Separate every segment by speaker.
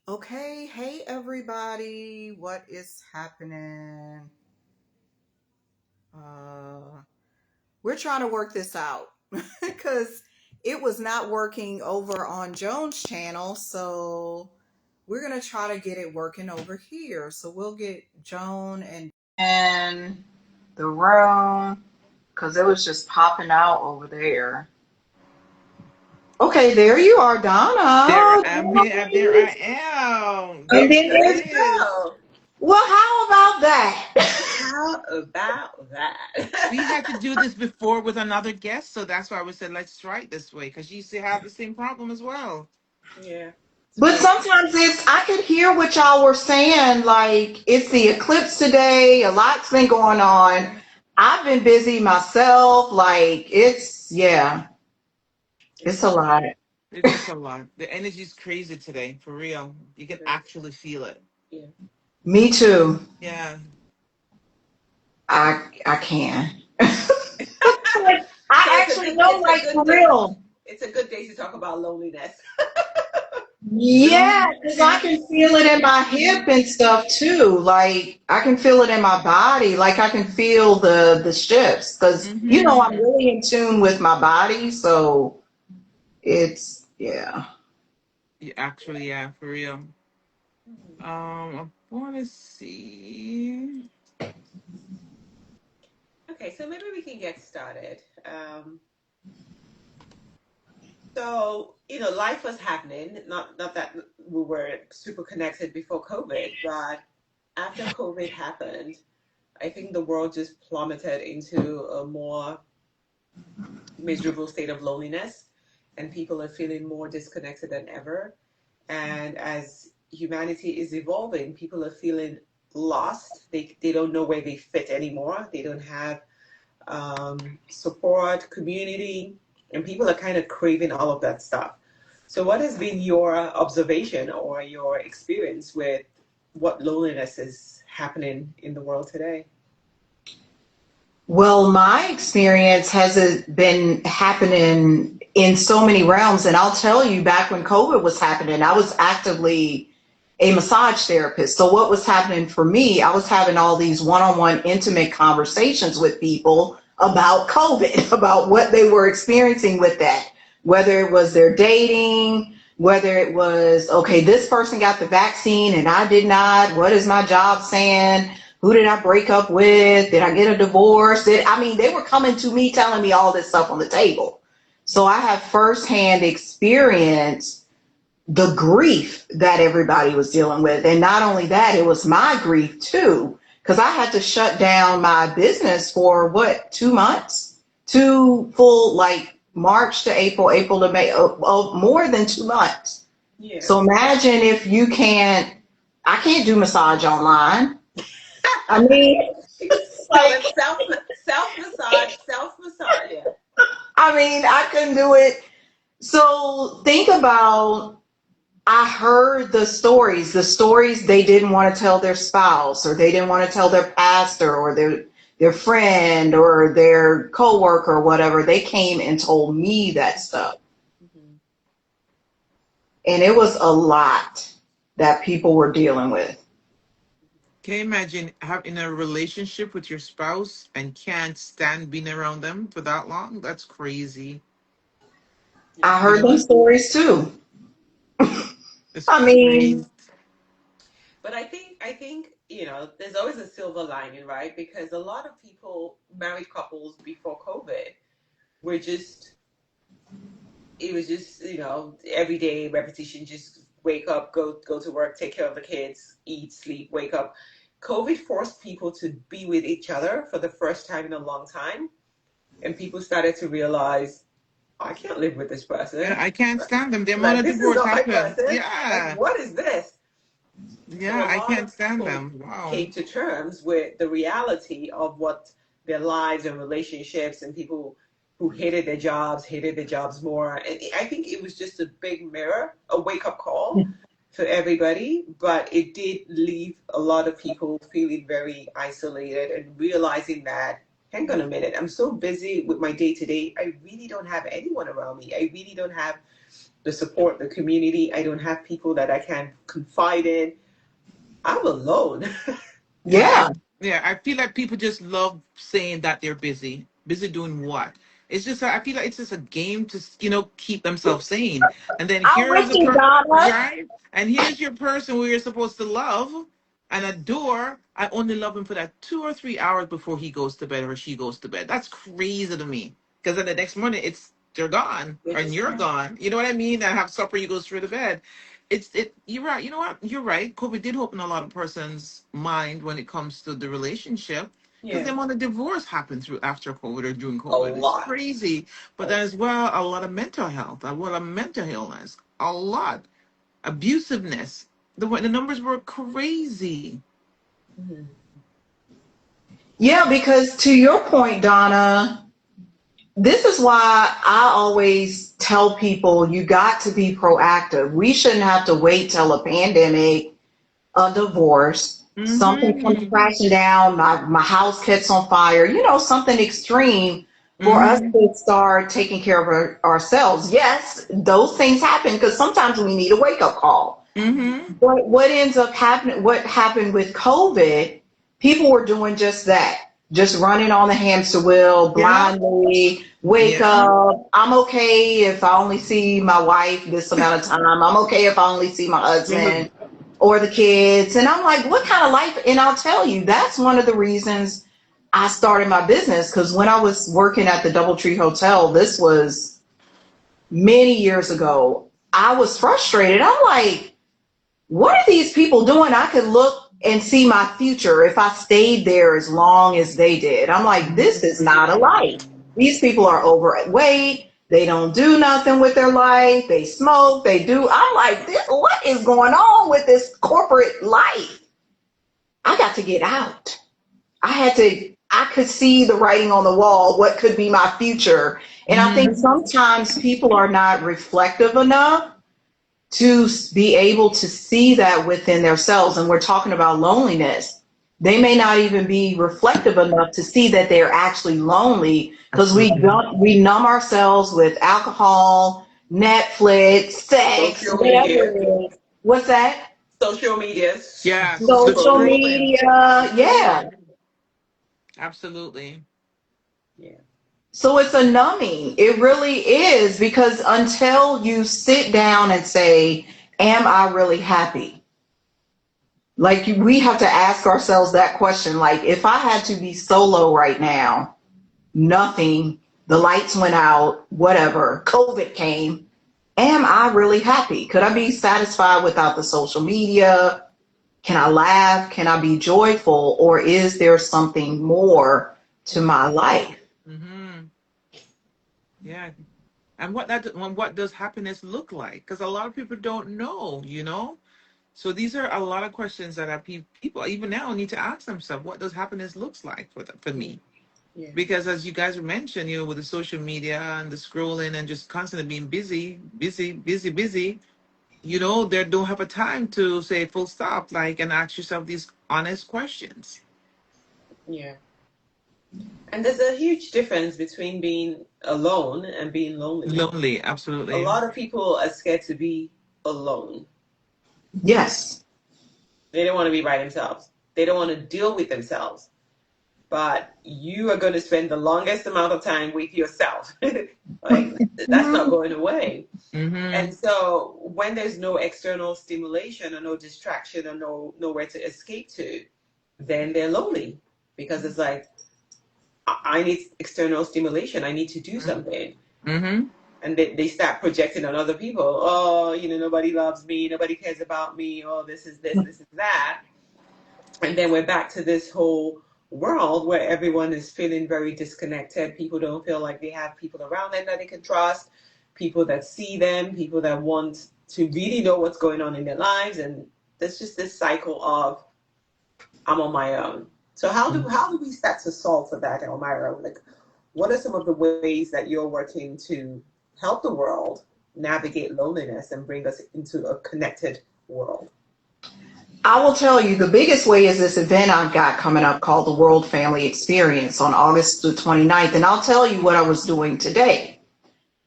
Speaker 1: Okay, hey everybody, what is happening? Uh, we're trying to work this out because it was not working over on Joan's channel, so we're gonna try to get it working over here. So we'll get Joan and the room because it was just popping out over there. Okay, there you are,
Speaker 2: There
Speaker 1: Donna.
Speaker 2: I am here. There I am.
Speaker 1: And
Speaker 2: There
Speaker 1: then
Speaker 2: she
Speaker 1: there's
Speaker 3: Let's
Speaker 2: is.
Speaker 3: go.
Speaker 1: well, how about that?
Speaker 3: How about
Speaker 2: We
Speaker 3: that?
Speaker 2: had to do this before with another guest, so that's why we said let's try it this way because you used to have the same problem as well.
Speaker 3: Yeah.
Speaker 1: But
Speaker 3: So,
Speaker 1: sometimes I could hear what y'all were saying, like it's the eclipse today, a lot's been going on. I've been busy myself, like yeah,
Speaker 3: it's
Speaker 1: it's a
Speaker 3: a lot.
Speaker 1: lot.
Speaker 2: It's a lot. The energy's crazy today, for real. You can
Speaker 3: Very,
Speaker 2: actually feel it.
Speaker 3: yeah.
Speaker 1: Me too.
Speaker 2: Yeah.
Speaker 1: I can.
Speaker 3: So
Speaker 1: I actually know,
Speaker 3: it's a
Speaker 1: like for
Speaker 3: good day.
Speaker 1: real.
Speaker 3: It's a good day to talk about loneliness.
Speaker 1: Yeah, because I
Speaker 2: Loneliness.
Speaker 1: can feel it in my hip and stuff too. Like I can feel it in my body. Like I can feel the shifts because I'm
Speaker 2: Mm-hmm.
Speaker 1: really in tune with my body. So it's yeah.
Speaker 2: You actually, yeah, for real.
Speaker 3: Mhm.
Speaker 2: I want to see.
Speaker 3: Okay, so maybe we can get started. So, life was happening. Not that we were super connected before COVID, but after COVID happened, I think the world just plummeted into a more miserable state of loneliness, and people are feeling more disconnected than ever. And as humanity is evolving, people are feeling lost. They don't know where they fit anymore. They don't have support, community, and people are kind of craving all of that stuff. So, what has been your observation or your experience with what loneliness is happening in the world today?
Speaker 1: Well, my experience has it been happening in so many realms, and I'll tell you, back when COVID was happening, I was actively a massage therapist. So what was happening for me, I was having all these one-on-one intimate conversations with people about COVID, about what they were experiencing with that, whether it was their dating, whether it was, okay, this person got the vaccine and I did not. What is my job saying? Who did I break up with? Did I get a divorce? They were coming to me telling me all this stuff on the table. So I have firsthand experience the grief that everybody was dealing with. And not only that, it was my grief too, because I had to shut down my business for what, 2 months? Two full, like March to April, April to May, more than 2 months.
Speaker 3: Yeah.
Speaker 1: So imagine if I can't do massage online. I mean,
Speaker 3: So
Speaker 1: like,
Speaker 3: it's self massage, self massage. Yeah.
Speaker 1: I couldn't do it. So think about, I heard the stories they didn't want to tell their spouse, or they didn't want to tell their pastor or their friend or their coworker or whatever. They came and told me that stuff.
Speaker 3: Hmm.
Speaker 1: And it was a lot that people were dealing with.
Speaker 2: Can you imagine having a relationship with your spouse and can't stand being around them for that long? That's crazy.
Speaker 3: Yeah.
Speaker 1: I
Speaker 2: You
Speaker 1: heard them
Speaker 2: know,
Speaker 1: stories too.
Speaker 2: it's
Speaker 1: I
Speaker 2: crazy.
Speaker 1: mean,
Speaker 3: But I think there's always a silver lining, right? Because a lot of people, married couples before COVID, were just it was just everyday repetition. Just wake up, go to work, take care of the kids, eat, sleep, wake up. COVID forced people to be with each other for the first time in a long time, and people started to realize, I can't live with this
Speaker 2: Yeah,
Speaker 3: person.
Speaker 2: I can't stand them. The amount
Speaker 3: Like,
Speaker 2: of
Speaker 3: this is
Speaker 2: divorce
Speaker 3: not my
Speaker 2: happened.
Speaker 3: person. Like,
Speaker 2: Yeah.
Speaker 3: what is this? So
Speaker 2: Yeah,
Speaker 3: a
Speaker 2: I
Speaker 3: lot
Speaker 2: can't
Speaker 3: of
Speaker 2: stand
Speaker 3: people
Speaker 2: them. Wow.
Speaker 3: came to terms with the reality of what their lives and relationships, and people who hated their jobs more. And I think it was just a big mirror, a wake up call for everybody. But it did leave a lot of people feeling very isolated and realizing that, hang on a minute, I'm so busy with my day to day. I really don't have anyone around me. I really don't have the support, the community. I don't have people that I can confide in. I'm alone.
Speaker 1: Yeah.
Speaker 2: Yeah, I feel like people just love saying that they're busy. Busy doing what? It's just I feel like it's just a game to keep themselves sane. And then
Speaker 1: I'm
Speaker 2: here's
Speaker 1: with
Speaker 2: a
Speaker 1: you, Donna.
Speaker 2: right, and here's your person who you're supposed to love and adore. I only love him for that 2 or 3 hours before he goes to bed or she goes to bed. That's crazy to me. Because then the next morning they're gone
Speaker 3: They're
Speaker 2: and
Speaker 3: just
Speaker 2: you're
Speaker 3: gone.
Speaker 2: gone. You know what I mean? And have supper, you go straight to bed. You're right. You know what? You're right. COVID did open a lot of person's mind when it comes to the relationship. Because
Speaker 3: Yeah,
Speaker 2: the amount of divorce happened through after COVID or during
Speaker 3: a
Speaker 2: COVID. It's
Speaker 3: lot.
Speaker 2: crazy. But then as well, a lot of mental health, a lot of mental illness, a lot. Abusiveness. The numbers were crazy.
Speaker 3: Mhm.
Speaker 1: Yeah, because to your point, Donna, this is why I always tell people you got to be proactive. We shouldn't have to wait till a pandemic, a divorce, something comes
Speaker 2: Mm-hmm.
Speaker 1: crashing down, my house catches on fire, something extreme for us
Speaker 2: Mm-hmm.
Speaker 1: to start taking care of ourselves. Yes, those things happen because sometimes we need a wake up call.
Speaker 2: Mm-hmm.
Speaker 1: But what ends up happening, what happened with COVID, people were doing just that, just running on the hamster wheel
Speaker 2: Yeah.
Speaker 1: blindly, wake
Speaker 2: Yeah.
Speaker 1: up. I'm okay if I only see my wife this amount of time. I'm okay if I only see my
Speaker 2: Yeah.
Speaker 1: husband or the kids. And I'm like, what kind of life? And I'll tell you, that's one of the reasons I started my business. Because when I was working at the Doubletree Hotel, this was many years ago, I was frustrated. I'm like, what are these people doing? I could look and see my future if I stayed there as long as they did. I'm like, this is not a life. These people are overweight. They don't do nothing with their life. They smoke. They do. I'm like, what is going on with this corporate life? I got to get out. I could see the writing on the wall, what could be my future. And I think
Speaker 2: Mm-hmm.
Speaker 1: sometimes people are not reflective enough to be able to see that within themselves. And we're talking about loneliness. They may not even be reflective enough to see that they're actually lonely because
Speaker 2: Absolutely.
Speaker 1: we numb ourselves with alcohol, Netflix, sex,
Speaker 3: Social
Speaker 1: whatever
Speaker 3: media,
Speaker 1: it is. What's that?
Speaker 3: social media,
Speaker 2: Yes.
Speaker 3: doom
Speaker 2: The
Speaker 1: Social
Speaker 3: scrolling.
Speaker 2: scrolling. The
Speaker 1: media. Yeah.
Speaker 2: scrolling. Absolutely.
Speaker 3: Yeah,
Speaker 1: So it's a numbing. It really is because until you sit down and say, am I really happy? Like we have to ask ourselves that question. Like if I had to be solo right now, nothing, the lights went out, whatever, COVID came, am I really happy? Could I be satisfied without the social media? Can I laugh? Can I be joyful? Or is there something more to my life?
Speaker 2: Mm-hmm. Yeah. And what does happiness look like? Because a lot of people don't know. So these are a lot of questions that people even now need to ask themselves. What does happiness looks like for
Speaker 3: yeah,
Speaker 2: me?
Speaker 3: yeah,
Speaker 2: Because as you guys mentioned, with the social media and the scrolling and just constantly being busy, busy, busy, busy, they don't have a time to say full stop, like, and ask yourself these honest questions.
Speaker 3: yeah. And there's a huge difference between being alone and being lonely.
Speaker 2: Lonely,
Speaker 3: A
Speaker 2: absolutely.
Speaker 3: lot of people are scared to be alone.
Speaker 1: Yes.
Speaker 3: They don't want to be by themselves. They don't want to deal with themselves. But you are going to spend the longest amount of time with yourself. Like that's not
Speaker 1: Mhm.
Speaker 3: going away.
Speaker 2: Mm-hmm.
Speaker 3: And so when there's no external stimulation or no distraction or nowhere to escape to, then they're lonely because it's like I need external stimulation. I need to do something.
Speaker 2: Mm-hmm.
Speaker 3: And they start projecting on other people. Oh, nobody loves me. Nobody cares about me. Oh, this is this, this is that. And then we're back to this whole world where everyone is feeling very disconnected. People don't feel like they have people around them that they can trust, people that see them, people that want to really know what's going on in their lives. And there's just this cycle of I'm on my own. So how do we start to solve for that, Elmira? Like, what are some of the ways that you're working to help the world navigate loneliness and bring us into a connected world?
Speaker 1: I will tell you the biggest way is this event I've got coming up called the World Family Experience on August the 29th. And I'll tell you what I was doing today.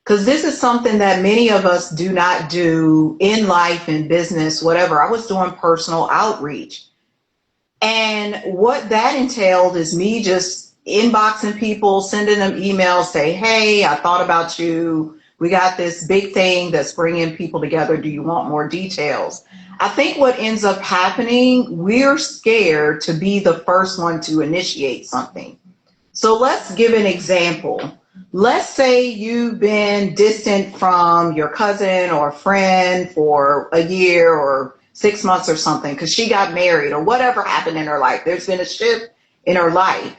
Speaker 1: because this is something that many of us do not do in life, in business, whatever. I was doing personal outreach. And what that entailed is me just inboxing people, sending them emails, say, hey, I thought about you. We got this big thing that's bringing people together. Do you want more details? I think what ends up happening, we're scared to be the first one to initiate something. So let's give an example. Let's say you've been distant from your cousin or friend for a year or 6 months or something because she got married or whatever happened in her life. There's been a shift in her life.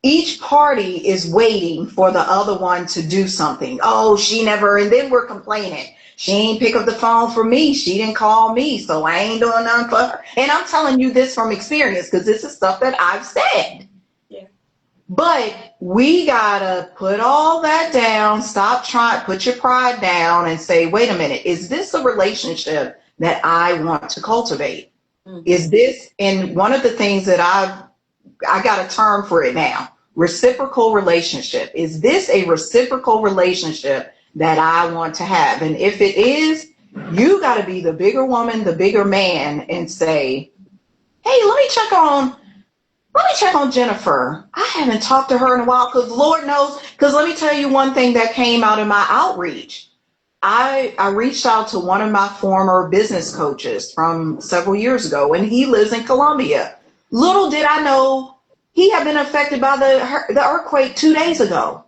Speaker 1: Each party is waiting for the other one to do something. Oh, she never, and then we're complaining. She ain't pick up the phone for me. She didn't call me, so I ain't doing nothing for her. And I'm telling you this from experience because this is stuff that I've said. But we gotta put all that down, stop trying, put your pride down and say, wait a minute, is this a relationship that I want to cultivate? Mm-hmm. Is this, and one of the things that I got a term for it now, reciprocal relationship. Is this a reciprocal relationship that I want to have? And if it is, you gotta be the bigger woman, the bigger man and say, hey, let me check on Jennifer. I haven't talked to her in a while because Lord knows, because let me tell you one thing that came out of my outreach. I reached out to one of my former business coaches from several years ago, and he lives in Colombia. Little did I know he had been affected by the earthquake 2 days ago.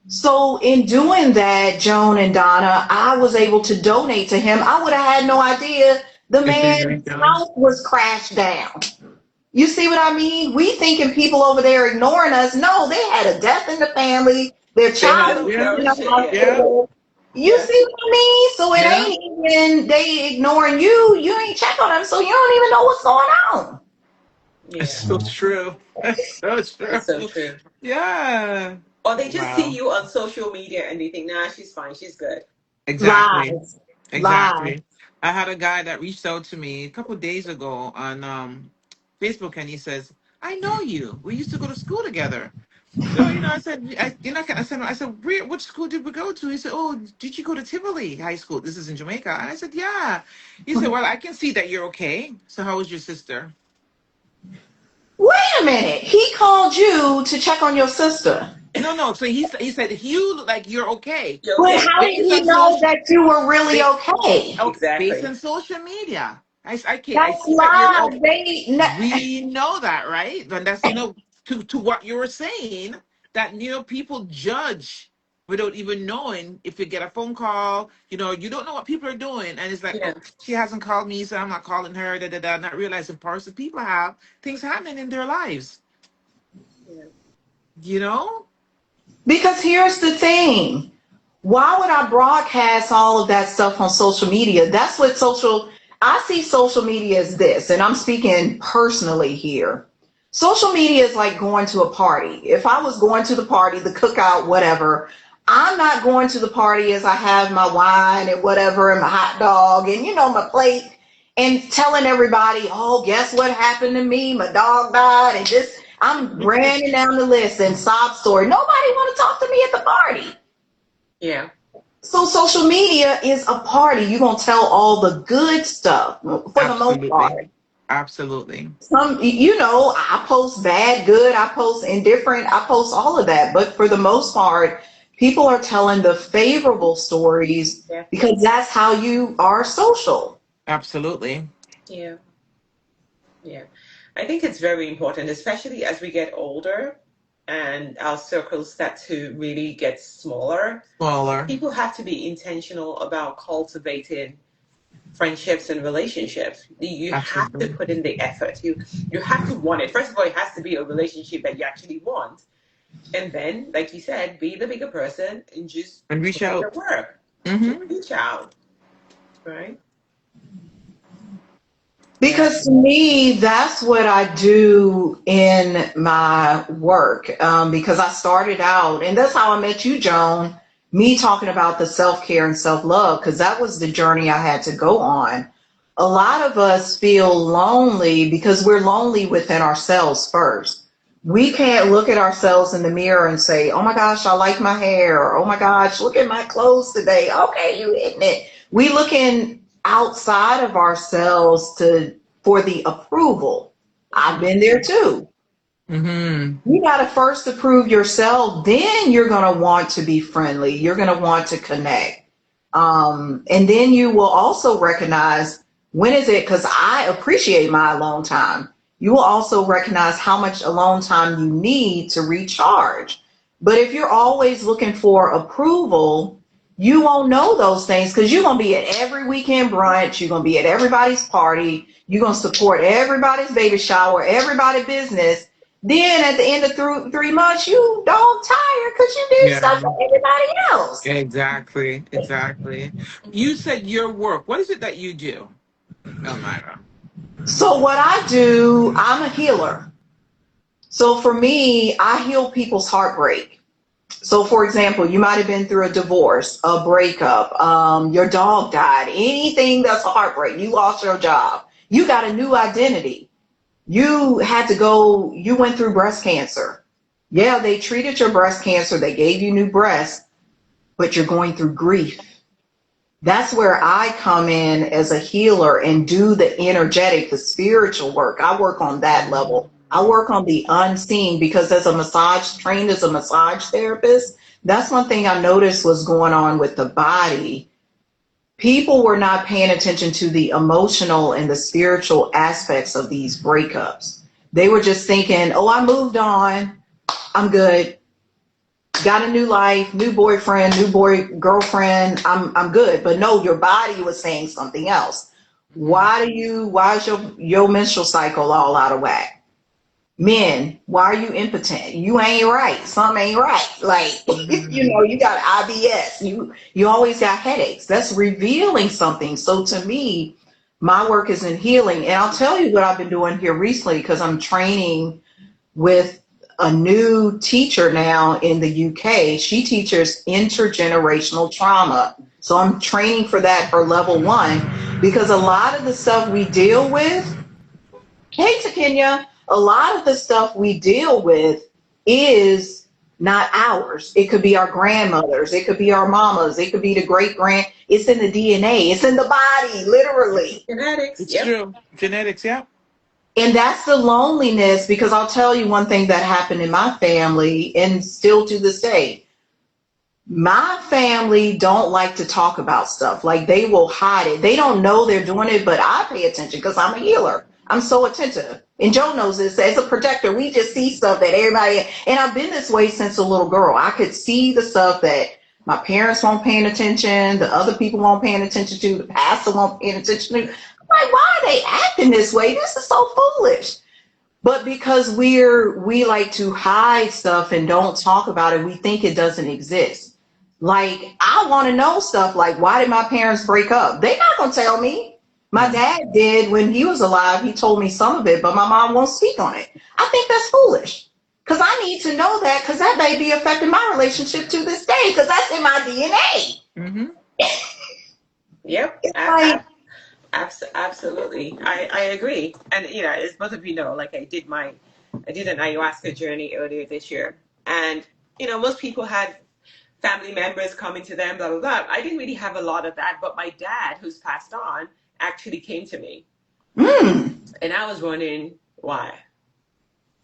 Speaker 1: So in doing that, Joan and Donna, I was able to donate to him. I would have had no idea the man's house was crashed down. You see what I mean? We thinking people over there ignoring us. No, they had a death in the family. Their child was in the hospital. You see what I mean? So it ain't even they ignoring you. You ain't check on them, so you don't even know what's going on.
Speaker 2: It's so true. It's so true.
Speaker 3: It's so true.
Speaker 2: Yeah.
Speaker 3: Or they just see you on social media and they think, nah, she's fine, she's good.
Speaker 2: Exactly.
Speaker 1: Lies.
Speaker 2: Exactly.
Speaker 1: Lies.
Speaker 2: I had a guy that reached out to me a couple of days ago on Facebook, and he says, "I know you. We used to go to school together." So I said, I said, which school did we go to? He said, "Oh, did you go to Tivoli High School? This is in Jamaica." And I said, "Yeah." He said, "Well, I can see that you're okay. So how was your sister?"
Speaker 1: Wait a minute. He called you to check on your sister.
Speaker 2: No. So he said, "You look like you're okay."
Speaker 1: But how did he know that you were really okay?
Speaker 3: Exactly.
Speaker 2: Based on social media. I see
Speaker 1: That's
Speaker 2: that you're okay.
Speaker 1: lies.
Speaker 2: We know that, right? And that's to what you were saying, that people judge without even knowing. If you get a phone call, you don't know what people are doing, and it's like, oh, she hasn't called me, so I'm not calling her. Not realizing parts of people have things happening in their lives.
Speaker 1: Because here's the thing. Why would I broadcast all of that stuff on social media? That's what I see social media as this, and I'm speaking personally here. Social media is like going to a party. If I was going to the party, the cookout, whatever, I'm not going to the party as I have my wine and whatever and my hot dog and, my plate and telling everybody, oh, guess what happened to me? My dog died and this. I'm running down the list and sob story. Nobody want to talk to me at the party.
Speaker 3: Yeah.
Speaker 1: So social media is a party. You're going to tell all the good stuff for the most part.
Speaker 2: Absolutely.
Speaker 1: I post bad, good, I post indifferent, I post all of that. But for the most part, people are telling the favorable stories because that's how you are social.
Speaker 2: Absolutely.
Speaker 3: Yeah. Yeah. I think it's very important, especially as we get older and our circles start to really get smaller. People have to be intentional about cultivating friendships and relationships. You have to put in the effort. You have to want it. First of all, it has to be a relationship that you actually want. And then, like you said, be the bigger person and just
Speaker 2: reach out.
Speaker 3: Your work. Just reach out. Right?
Speaker 1: Because to me, that's what I do in my work. Because I started out, and that's how I met you, Joan, me talking about the self-care and self-love, because that was the journey I had to go on. A lot of us feel lonely because we're lonely within ourselves first. We can't look at ourselves in the mirror and say, oh my gosh, I like my hair. Or, oh my gosh, look at my clothes today. Okay, you hitting it. We looking outside of ourselves for the approval. I've been there too.
Speaker 2: Mm-hmm.
Speaker 1: You got to first approve yourself, then you're going to want to be friendly. You're going to want to connect. And then you will also recognize when is it, because I appreciate my alone time. You will also recognize how much alone time you need to recharge. But if you're always looking for approval, you won't know those things because you're going to be at every weekend brunch. You're going to be at everybody's party. You're going to support everybody's baby shower, everybody's business. Then at the end of 3 months, you don't tire because you did stuff
Speaker 2: Yeah.
Speaker 1: for everybody else.
Speaker 2: Exactly. Exactly. You said your work. What is it that you do, Elmira?
Speaker 1: So what I do, I'm a healer. So for me, I heal people's heartbreak. So for example, you might have been through a divorce, a breakup, your dog died, anything that's a heartbreak, you lost your job, you got a new identity. You went through breast cancer. Yeah, they treated your breast cancer, they gave you new breasts, but you're going through grief. That's where I come in as a healer and do the energetic, the spiritual work. I work on that level. I work on the unseen because as a trained as a massage therapist, that's one thing I noticed was going on with the body. People were not paying attention to the emotional and the spiritual aspects of these breakups. They were just thinking, oh, I moved on. I'm good. Got a new life, new boyfriend, girlfriend, I'm good. But no, your body was saying something else. Why is your menstrual cycle all out of whack? Men, why are you impotent? You ain't right. Something ain't right. Like,
Speaker 2: Mm-hmm.
Speaker 1: you got IBS. You always got headaches. That's revealing something. So to me, my work is in healing. And I'll tell you what I've been doing here recently because I'm training with a new teacher now in the UK. She teaches intergenerational trauma. So I'm training for that for level 1 because a lot of the stuff we deal with, hey to Kenya, a lot of the stuff we deal with is not ours. It could be our grandmothers, it could be our mamas, it could be the great grand. It's in the DNA, it's in the body, literally.
Speaker 3: Genetics,
Speaker 2: It's
Speaker 3: yep.
Speaker 2: true. Genetics, yeah.
Speaker 1: And that's the loneliness because I'll tell you one thing that happened in my family and still to this day. My family don't like to talk about stuff. Like they will hide it. They don't know they're doing it, but I pay attention because I'm a healer. I'm so attentive. And Joe knows this. As a protector, we just see stuff that everybody, and I've been this way since a little girl. I could see the stuff that my parents won't paying attention, the other people won't paying attention to, the pastor won't paying attention to. I'm like, why are they acting this way? This is so foolish. But because we like to hide stuff and don't talk about it, we think it doesn't exist. Like I want to know stuff like why did my parents break up? They're not gonna tell me. My
Speaker 2: Mm.
Speaker 1: dad did when he was alive. He told me some of it, but my mom won't speak on it. I think that's foolish because I need to know that because that may be affecting my relationship to this day because that's in my DNA.
Speaker 2: Mm-hmm.
Speaker 3: Yep.
Speaker 1: It's like,
Speaker 3: Absolutely. I agree. And, as both of you know, like I did an ayahuasca journey earlier this year. And, most people had family members coming to them, blah, blah, blah. I didn't really have a lot of that. But my dad, who's passed on, actually came to me.
Speaker 1: mm.
Speaker 3: And I was wondering why.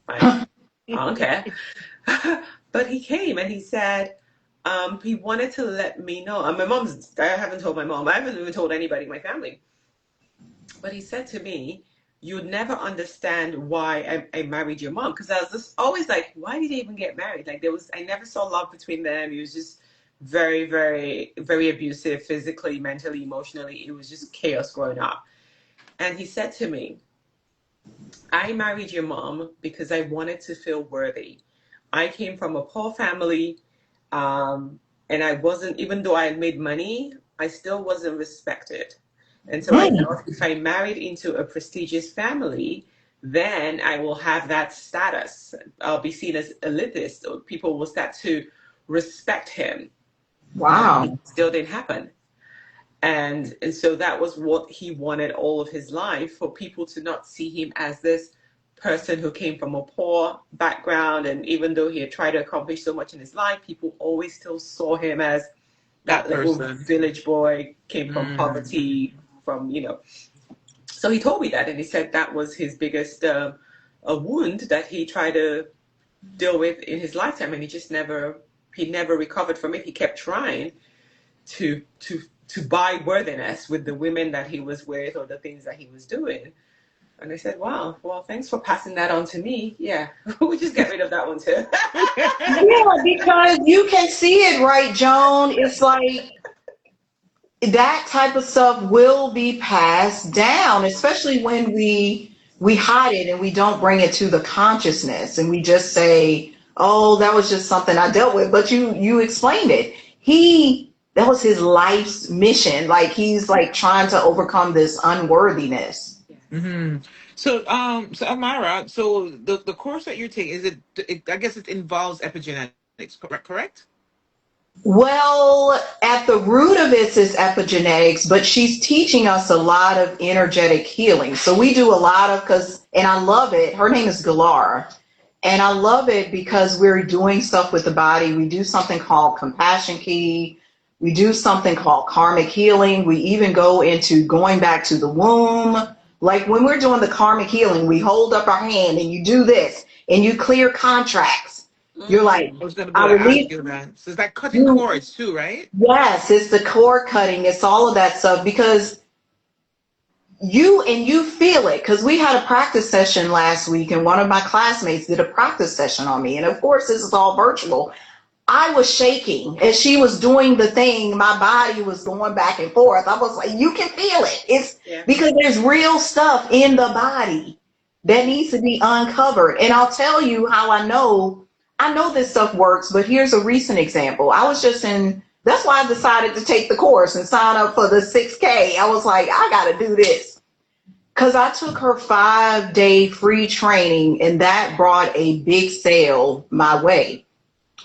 Speaker 3: Like, I don't care. But he came and he said, he wanted to let me know. I haven't told my mom. I haven't even told anybody in my family. But he said to me, you'd never understand why I married your mom. Because I was just always like, why did they even get married? Like I never saw love between them. It was just very, very, very abusive physically, mentally, emotionally. It was just chaos growing up. And he said to me, I married your mom because I wanted to feel worthy. I came from a poor family, and I wasn't, even though I had made money, I still wasn't respected. And so I
Speaker 1: Mm.
Speaker 3: thought if I married into a prestigious family, then I will have that status. I'll be seen as elitist, or people will start to respect him. It
Speaker 1: Wow.
Speaker 3: still didn't happen. And so that was what he wanted all of his life, for people to not see him as this person who came from a poor background, and even though he had tried to accomplish so much in his life, people always still saw him as
Speaker 2: That
Speaker 3: that little
Speaker 2: person.
Speaker 3: village boy, came from
Speaker 2: Mm.
Speaker 3: poverty, from, So he told me that, and he said that was his biggest a wound that he tried to deal with in his lifetime, and he never recovered from it. He kept trying to buy worthiness with the women that he was with or the things that he was doing. And I said, wow, well, thanks for passing that on to me. Yeah, we'll just get rid of that one too.
Speaker 1: Yeah, because you can see it, right, Joan? It's like that type of stuff will be passed down, especially when we hide it and we don't bring it to the consciousness and we just say, "Oh, that was just something I dealt with." But you explained it. That was his life's mission. Like he's like trying to overcome this unworthiness.
Speaker 2: Hmm. So Elmira, so the course that you're taking, I guess it involves epigenetics, correct?
Speaker 1: Well, at the root of it is epigenetics, but she's teaching us a lot of energetic healing. So we do a lot of, and I love it. Her name is Galar. And I love it because we're doing stuff with the body. We do something called compassion key. We do something called karmic healing. We even go into going back to the womb. Like when we're doing the karmic healing, we hold up our hand and you do this and you clear contracts. You're like,
Speaker 2: I was going to
Speaker 1: I
Speaker 2: go to ask
Speaker 1: release
Speaker 2: you that. So it's like cutting
Speaker 1: you.
Speaker 2: cords too, right?
Speaker 1: Yes, it's the cord cutting. It's all of that stuff because you feel it. Because we had a practice session last week, and one of my classmates did a practice session on me. And of course, this is all virtual. I was shaking as she was doing the thing. My body was going back and forth. I was like, you can feel it. It's
Speaker 3: Yeah.
Speaker 1: because there's real stuff in the body that needs to be uncovered. And I'll tell you how I know. I know this stuff works, but here's a recent example. I was just in, that's why I decided to take the course and sign up for the 6K. I was like, I got to do this. Because I took her 5-day free training, and that brought a big sale my way.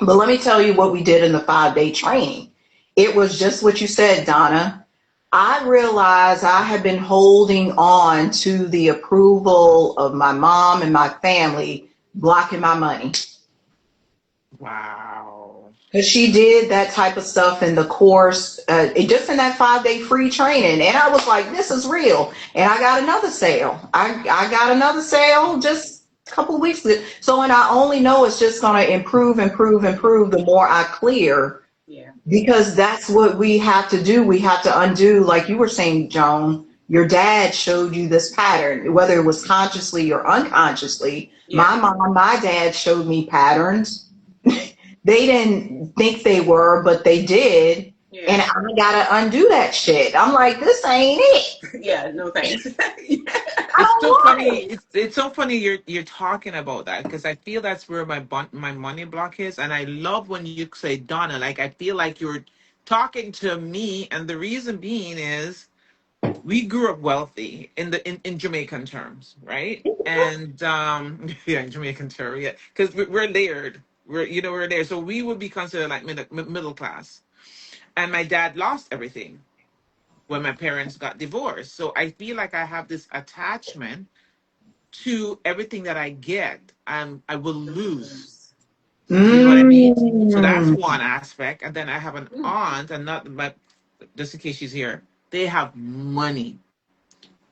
Speaker 1: But let me tell you what we did in the 5-day training. It was just what you said, Donna. I realized I had been holding on to the approval of my mom and my family, blocking my money.
Speaker 2: Wow.
Speaker 1: Because she did that type of stuff in the course, just in that 5-day free training. And I was like, this is real. And I got another sale. I got another sale just a couple of weeks ago. So, and I only know it's just going to improve the more I clear.
Speaker 3: Yeah.
Speaker 1: Because that's what we have to do. We have to undo, like you were saying, Joan, your dad showed you this pattern, whether it was consciously or unconsciously.
Speaker 3: Yeah.
Speaker 1: My mom, my dad showed me patterns. They didn't think they were, but they did.
Speaker 3: Yeah.
Speaker 1: And I gotta undo that shit. I'm like, this ain't it.
Speaker 3: Yeah, no thanks.
Speaker 2: It's so funny. It's so funny you're talking about that because I feel that's where my money block is, and I love when you say Donna. Like I feel like you're talking to me, and the reason being is we grew up wealthy in Jamaican terms, right? And yeah, in Jamaican terms, yeah, because we're layered. We're there, so we would be considered like middle class. And my dad lost everything when my parents got divorced. So I feel like I have this attachment to everything that I get, I will lose. You know what I mean? So that's
Speaker 1: Mm.
Speaker 2: one aspect. And then I have an aunt, and not but just in case she's here, they have money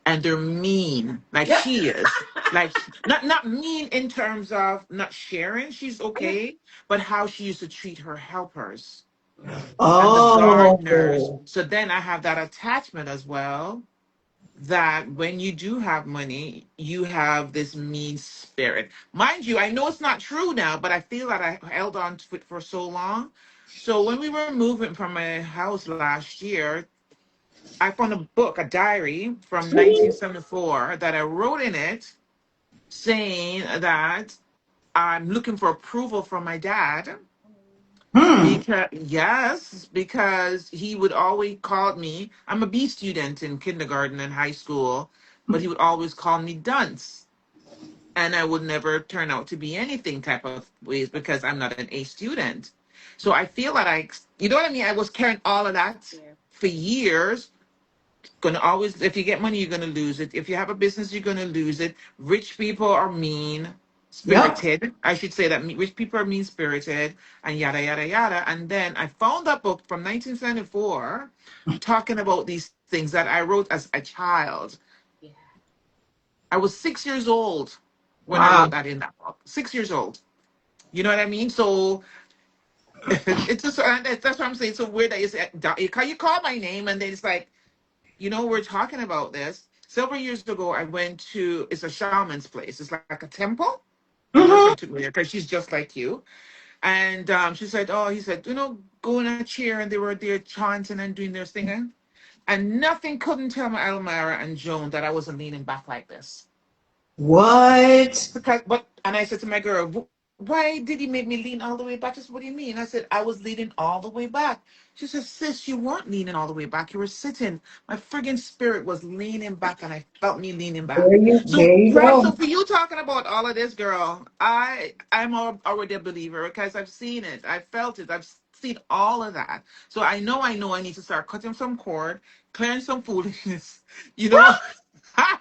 Speaker 2: and they're mean, like
Speaker 3: Yep.
Speaker 2: she is. Like not mean in terms of not sharing, she's okay, but how she used to treat her helpers and the gardeners.
Speaker 1: Oh.
Speaker 2: So then I have that attachment as well that when you do have money, you have this mean spirit. Mind you, I know it's not true now, but I feel that I held on to it for so long. So when we were moving from my house last year, I found a book, a diary from 1974 that I wrote in it saying that I'm looking for approval from my dad.
Speaker 1: Hmm.
Speaker 2: Because he would always call me. I'm a B student in kindergarten and high school, but he would always call me dunce, and I would never turn out to be anything type of ways because I'm not an A student. So I feel that you know what I mean. I was carrying all of that
Speaker 3: Yeah.
Speaker 2: for years, Gonna always, if you get money, you're gonna lose it. If you have a business, you're gonna lose it. Rich people are mean
Speaker 1: Yep.
Speaker 2: spirited. I should say that rich people are mean spirited, and yada yada yada. And then I found that book from 1974 talking about these things that I wrote as a child.
Speaker 3: Yeah.
Speaker 2: I was 6 years old when I
Speaker 1: Wow.
Speaker 2: wrote that in that book. 6 years old. You know what I mean? So it's just that's what I'm saying. It's so weird that you call my name and then it's like, we're talking about this. Several years ago, I went to, it's a shaman's place. It's like a temple. My
Speaker 1: Hmm.
Speaker 2: girlfriend took me there because she's just like you. And she said, oh, he said, go in a chair. And they were there chanting and doing their thing. And nothing couldn't tell my Elmira and Joan that I wasn't leaning back like this.
Speaker 1: What?
Speaker 2: And I said to my girl, why did he make me lean all the way back? She said, what do you mean? I said, I was leaning all the way back. She said, sis, you weren't leaning all the way back. You were sitting. My friggin' spirit was leaning back and I felt me leaning back.
Speaker 1: There
Speaker 2: So,
Speaker 1: you
Speaker 2: right.
Speaker 1: go.
Speaker 2: So for you talking about all of this, girl, I'm already a believer because I've seen it. I've felt it. I've seen all of that. So I need to start cutting some cord, clearing some foolishness, you know. I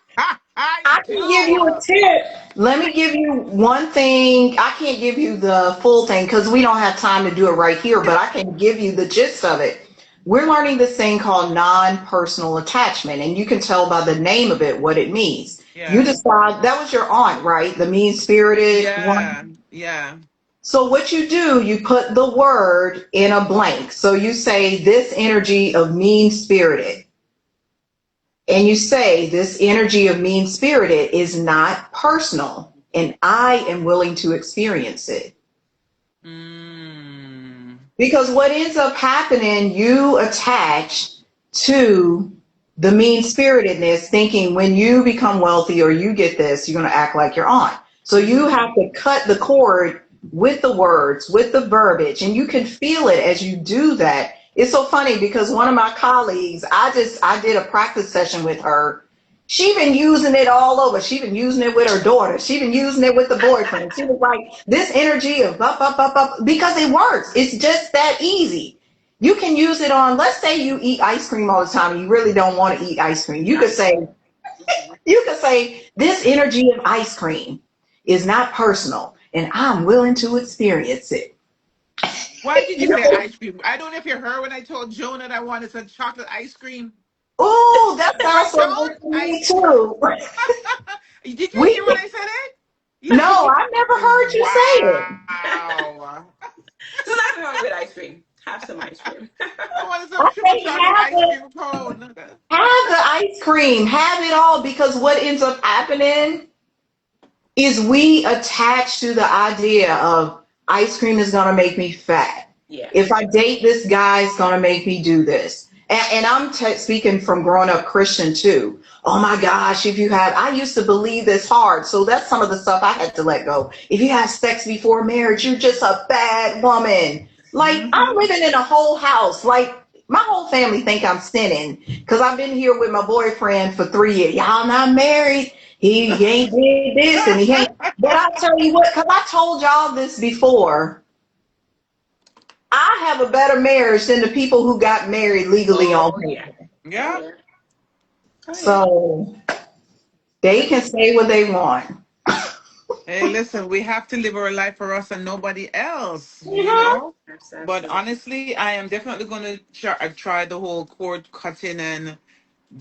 Speaker 1: I can give you a
Speaker 2: do.
Speaker 1: tip. Let me give you one thing. I can't give you the full thing because we don't have time to do it right here, but I can give you the gist of it. We're learning this thing called non-personal attachment, and you can tell by the name of it what it means. You
Speaker 2: Yeah.
Speaker 1: decide that was your aunt, right? The mean-spirited one.
Speaker 2: Yeah, yeah.
Speaker 1: So what you do, you put the word in a blank. So you say this energy of mean-spirited. And you say this energy of mean spirited is not personal and I am willing to experience it.
Speaker 2: Mm.
Speaker 1: Because what ends up happening, you attach to the mean spiritedness, thinking when you become wealthy or you get this, you're going to act like your aunt. So you
Speaker 2: Mm-hmm.
Speaker 1: have to cut the cord with the words, with the verbiage, and you can feel it as you do that. It's so funny because one of my colleagues, I did a practice session with her. She been using it all over. She been using it with her daughter. She been using it with the boyfriend. She was like, this energy of up, up, up, up, because it works. It's just that easy. You can use it on, let's say you eat ice cream all the time and you really don't want to eat ice cream. You could say, this energy of ice cream is not personal and I'm willing to experience it.
Speaker 2: Why did you say ice cream? I don't know if you heard when I told Joan that I wanted some chocolate ice cream.
Speaker 1: Oh, that sounds
Speaker 2: Right,
Speaker 1: so
Speaker 2: Joan?
Speaker 1: good to me
Speaker 2: I
Speaker 1: too.
Speaker 2: did you hear when
Speaker 1: We
Speaker 2: I said it?
Speaker 1: no, I never heard you say it.
Speaker 2: Wow.
Speaker 3: So nothing wrong with ice cream. Have some ice cream.
Speaker 2: I wanted some
Speaker 1: I
Speaker 2: triple
Speaker 1: say
Speaker 2: chocolate ice cream cone.
Speaker 1: have the ice cream, have it all, because what ends up happening is we attach to the idea of ice cream is going to make me fat.
Speaker 3: Yeah.
Speaker 1: If I date this guy, it's going to make me do this. And I'm speaking from growing up Christian too. Oh my gosh, I used to believe this hard. So that's some of the stuff I had to let go. If you have sex before marriage, you're just a bad woman. Like I'm
Speaker 2: Mm-hmm.
Speaker 1: living in a whole house. Like my whole family think I'm sinning because I've been here with my boyfriend for 3 years. Y'all not married. He ain't did this and he ain't. But I tell you what, because I told y'all this before, I have a better marriage than the people who got married legally on
Speaker 3: Oh yeah.
Speaker 1: paper.
Speaker 3: Oh
Speaker 2: Yeah.
Speaker 3: yeah. Oh yeah.
Speaker 1: So they can say what they want.
Speaker 2: Hey, listen, we have to live our life for us and nobody else, you
Speaker 1: Mhm.
Speaker 2: know? But
Speaker 3: Absolutely.
Speaker 2: honestly, I am definitely going to try the whole cord cutting and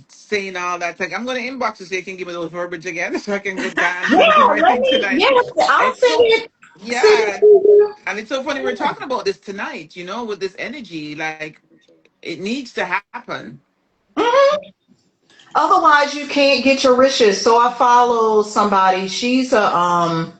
Speaker 2: saying all that. Like, I'm going to inbox you so you can give me those verbiage again so I can go dance and do
Speaker 1: Yeah,
Speaker 2: my thing tonight.
Speaker 1: I'll
Speaker 2: It's so,
Speaker 1: send it
Speaker 2: yeah.
Speaker 1: to you.
Speaker 2: And it's so funny we're talking about this tonight, with this energy. Like, it needs to happen.
Speaker 1: Mhm. Otherwise, you can't get your wishes. So I follow somebody. She's a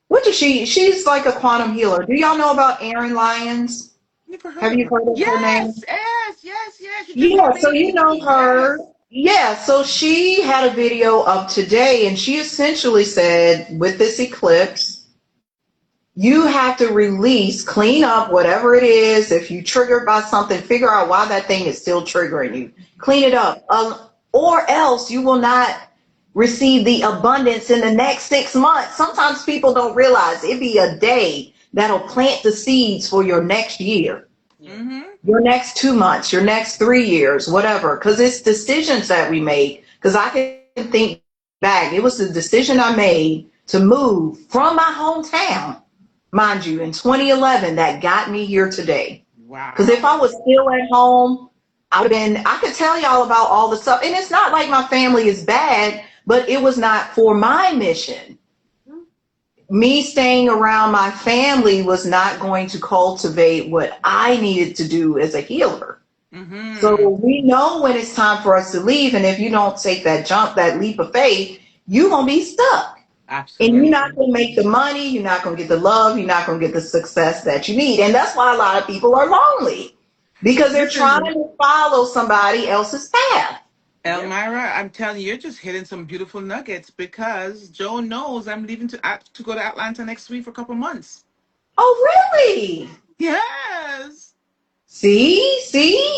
Speaker 1: what is she? She's like a quantum healer. Do y'all know about Erin Lyons?
Speaker 2: Never heard
Speaker 1: Have
Speaker 2: of
Speaker 1: you
Speaker 2: her.
Speaker 1: heard of her name?
Speaker 2: Yes, yes, yes, yes. You just
Speaker 1: Yeah,
Speaker 2: told
Speaker 1: so you
Speaker 2: me.
Speaker 1: know her.
Speaker 2: Yes.
Speaker 1: Yeah, so she had a video up today and she essentially said with this eclipse, you have to release, clean up whatever it is. If you triggered by something, figure out why that thing is still triggering you. Clean it up. Or else you will not receive the abundance in the next 6 months. Sometimes people don't realize it'd be a day that'll plant the seeds for your next year.
Speaker 3: Yeah.
Speaker 2: Mm-hmm.
Speaker 1: Your next 2 months, your next 3 years, whatever. Because it's decisions that we make. Because I can think back, it was the decision I made to move from my hometown, mind you, in 2011 that got me here today. Because if I
Speaker 2: Wow.
Speaker 1: was still at home, I could tell y'all about all the stuff. And it's not like my family is bad, but it was not for my mission.
Speaker 3: Mhm.
Speaker 1: Me staying around my family was not going to cultivate what I needed to do as a healer. So
Speaker 2: Mm-hmm.
Speaker 1: we know when it's time for us to leave. And if you don't take that jump, that leap of faith, you're going to be stuck. And you're not
Speaker 2: Absolutely.
Speaker 1: going to make the money. You're not going to get the love. You're not going to get the success that you need. And that's why a lot of people are lonely because they're trying
Speaker 2: Listen,
Speaker 1: to follow somebody else's path.
Speaker 3: Yep.
Speaker 2: Elmira, I'm telling you, you're just hitting some beautiful nuggets because Joe knows I'm leaving to go to Atlanta next week for a couple months.
Speaker 1: Oh, really?
Speaker 2: Yes.
Speaker 1: See,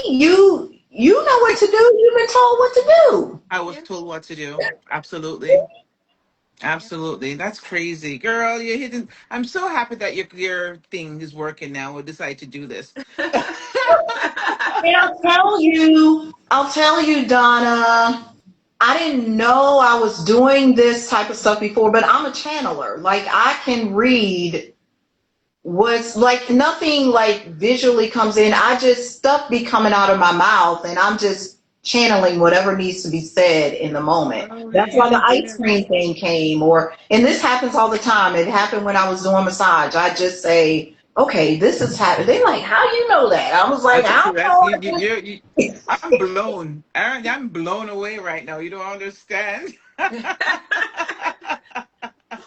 Speaker 1: you know what to do. You've been told what to do.
Speaker 2: I was
Speaker 3: Yeah.
Speaker 2: told what to do. Absolutely.
Speaker 3: Yeah.
Speaker 2: Absolutely. That's crazy. Girl, you're hitting. I'm so happy that your thing is working now. We decided to do this.
Speaker 1: And I'll tell you, Donna, I didn't know I was doing this type of stuff before, but I'm a channeler. Like I can read what's like nothing like visually comes in. I just stuff be coming out of my mouth and I'm just channeling whatever needs to be said in the moment.
Speaker 2: Oh,
Speaker 1: That's why the
Speaker 2: you
Speaker 1: ice
Speaker 2: did.
Speaker 1: cream thing came and this happens all the time. It happened when I was doing massage. I just say, okay, this is happening. They're like, how you know that? I was like, I don't
Speaker 2: That's
Speaker 1: know.
Speaker 2: I'm blown. Aaron, I'm blown away right now. You don't understand.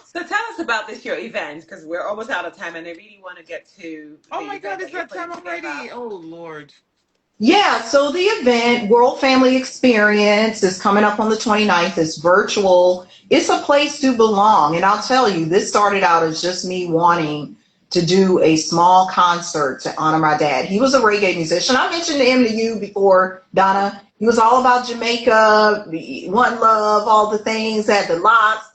Speaker 3: So tell us about this your event because we're almost out of time and I really want to get to
Speaker 2: Oh
Speaker 3: the
Speaker 2: my
Speaker 3: event
Speaker 2: God,
Speaker 3: that
Speaker 2: it's
Speaker 3: you're
Speaker 2: that
Speaker 3: putting
Speaker 2: time
Speaker 3: together.
Speaker 2: already. Oh Lord.
Speaker 1: Yeah, so the event, World Family Experience, is coming up on the 29th. It's virtual. It's a place to belong. And I'll tell you, this started out as just me wanting to do a small concert to honor my dad. He was a reggae musician. I mentioned him to you before, Donna. He was all about Jamaica, the One Love, all the things, had the lots.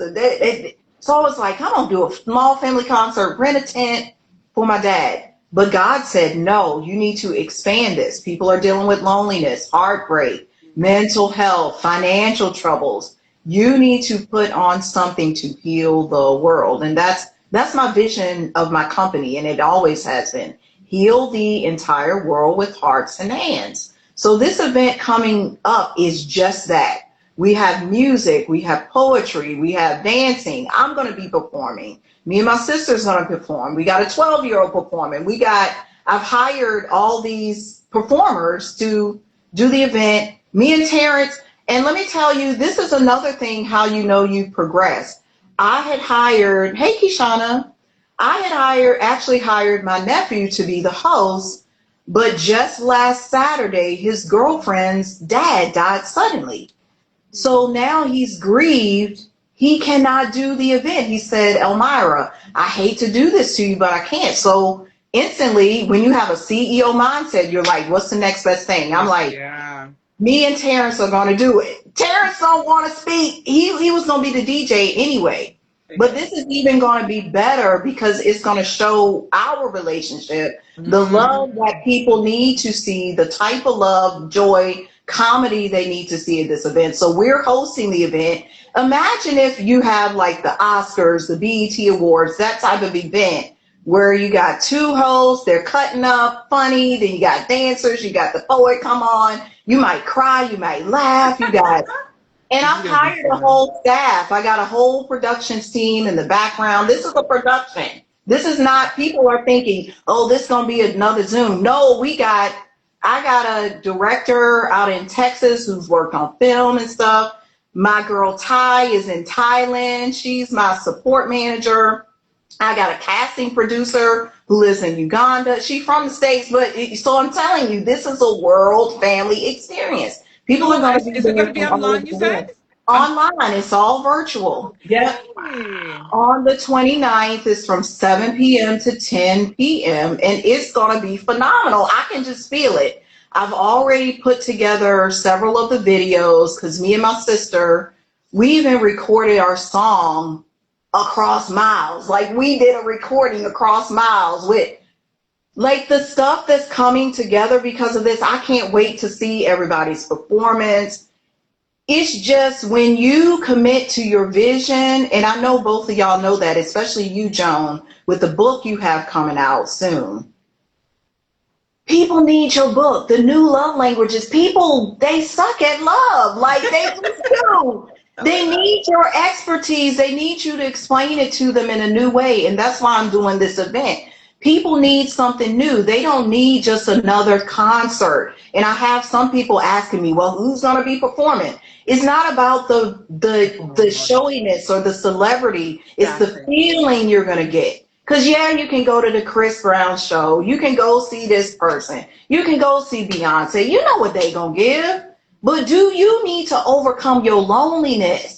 Speaker 1: So I was like, I'm going to do a small family concert, rent a tent for my dad. But God said, no, you need to expand this. People are dealing with loneliness, heartbreak, mental health, financial troubles. You need to put on something to heal the world. And that's my vision of my company. And it always has been heal the entire world with hearts and hands. So this event coming up is just that. We have music, we have poetry, we have dancing. I'm going to be performing. Me and my sister's going to perform. We got a 12-year-old performing. I've hired all these performers to do the event. Me and Terrence, and let me tell you, this is another thing how you know you've progressed. Hey Kishana, actually hired my nephew to be the host, but just last Saturday, his girlfriend's dad died suddenly. So now he's grieved. He cannot do the event. He said, Elmira, I hate to do this to you, but I can't. So instantly, when you have a CEO mindset, you're like, what's the next best thing? I'm like,
Speaker 2: Yeah.
Speaker 1: me and Terrence are going to do it. Terrence don't want to speak. He was going to be the DJ anyway. But
Speaker 3: Okay.
Speaker 1: this is even going to be better because it's going to show our relationship, the love
Speaker 2: Mm.
Speaker 1: that people need to see, the type of love, joy, comedy they need to see at this event. So we're hosting the event. Imagine if you have like the Oscars, the BET Awards, that type of event where you got two hosts, they're cutting up, funny, then you got dancers, you got the poet come on, you might cry, you might laugh, and
Speaker 2: This is
Speaker 1: I've
Speaker 2: gonna be
Speaker 1: hired a
Speaker 2: fun.
Speaker 1: whole staff. I got a whole production team in the background. This is a production. This is not, people are thinking, oh, this is going to be another Zoom. No, I got a director out in Texas who's worked on film and stuff. My girl Ty is in Thailand. She's my support manager. I got a casting producer who lives in Uganda. She's from the States, so I'm telling you, this is a world family experience. People are
Speaker 2: So
Speaker 1: going to be
Speaker 2: is it
Speaker 1: there
Speaker 2: gonna be
Speaker 1: from all over
Speaker 2: online? You
Speaker 1: the
Speaker 2: said?
Speaker 1: world.
Speaker 2: On
Speaker 1: Online, it's all virtual. Yep.
Speaker 2: Okay.
Speaker 1: On the 29th, it's from 7 p.m. to 10 p.m. and it's going to be phenomenal. I can just feel it. I've already put together several of the videos because me and my sister, we even recorded our song across miles. Like we did a recording across miles with Like the stuff that's coming together because of this, I can't wait to see everybody's performance. It's just when you commit to your vision, and I know both of y'all know that, especially you, Joan, with the book you have coming out soon. People need your book, The New Love Languages. People, they suck at love. Like they do. They need your expertise. They need you to explain it to them in a new way. And that's why I'm doing this event. People need something new. They don't need just another concert. And I have some people asking me, well, who's going to be performing? It's not about the showiness or the celebrity. It's the feeling you're going to get. Because, yeah, you can go to the Chris Brown show. You can go see this person. You can go see Beyonce. You know what they going to give. But do you need to overcome your loneliness?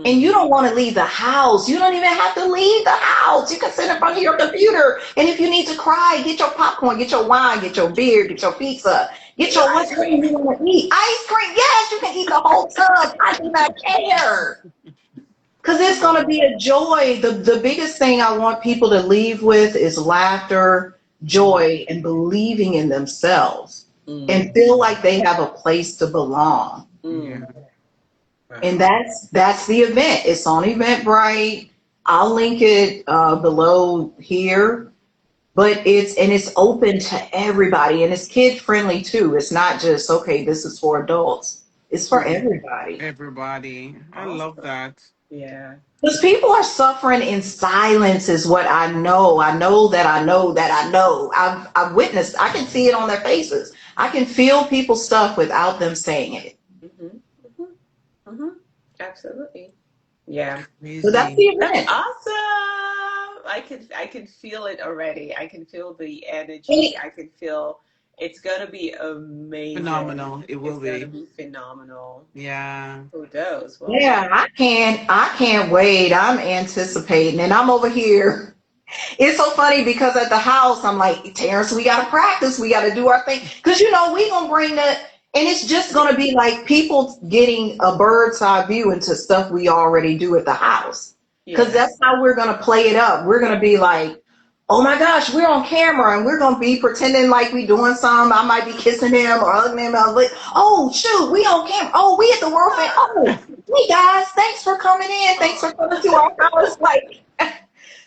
Speaker 1: And you don't want to leave the house. You don't even have to leave the house. You can sit in front of your computer. And if you need to cry, get your popcorn, get your wine, get your beer, get your pizza, get your whatever you want to eat. Ice cream. Yes, you can eat the whole tub. I do not care. Because it's going to be a joy. The biggest thing I want people to leave with is laughter, joy, and believing in themselves and feel like they have a place to belong.
Speaker 2: Yeah.
Speaker 1: And that's the event. It's on Eventbrite. I'll link it below here. But it's open to everybody, and it's kid friendly too. It's not just, okay, this is for adults. It's for everybody.
Speaker 2: Everybody. I love that.
Speaker 3: Yeah.
Speaker 1: Because people are suffering in silence is what I know. I know that I know that I know. I've witnessed. I can see it on their faces. I can feel people's stuff without them saying it.
Speaker 3: Absolutely. Yeah.
Speaker 1: So that's the event.
Speaker 3: That's awesome. I can feel it already. I can feel the energy. I can feel it's gonna be amazing.
Speaker 2: Phenomenal. It will
Speaker 3: It's gonna be phenomenal.
Speaker 2: Yeah.
Speaker 3: Who knows? Well,
Speaker 1: Yeah, I can't wait. I'm anticipating, and I'm over here. It's so funny because at the house, I'm like, Terrence, we got to practice. We got to do our thing. Because, we going to bring that. And it's just going to be like people getting a bird's eye view into stuff we already do at the house. Because that's how we're going to play it up. We're going to be like, oh my gosh, we're on camera and we're going to be pretending like we doing something. I might be kissing him or hugging him. I'm like, oh, shoot, we on camera. Oh, we at the World Fair. Oh, hey guys, thanks for coming in. Thanks for coming to our house. Like,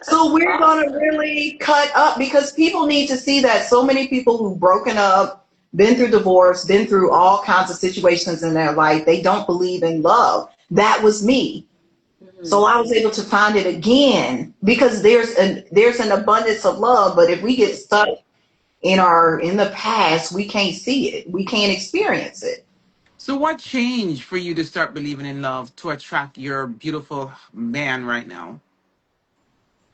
Speaker 1: so we're going to really cut up because people need to see that. So many people who've broken up, been through divorce, been through all kinds of situations in their life, they don't believe in love. That was me. So I was able to find it again because there's an abundance of love, but if we get stuck in the past, we can't see it. We can't experience it.
Speaker 2: So what changed for you to start believing in love to attract your beautiful man right now?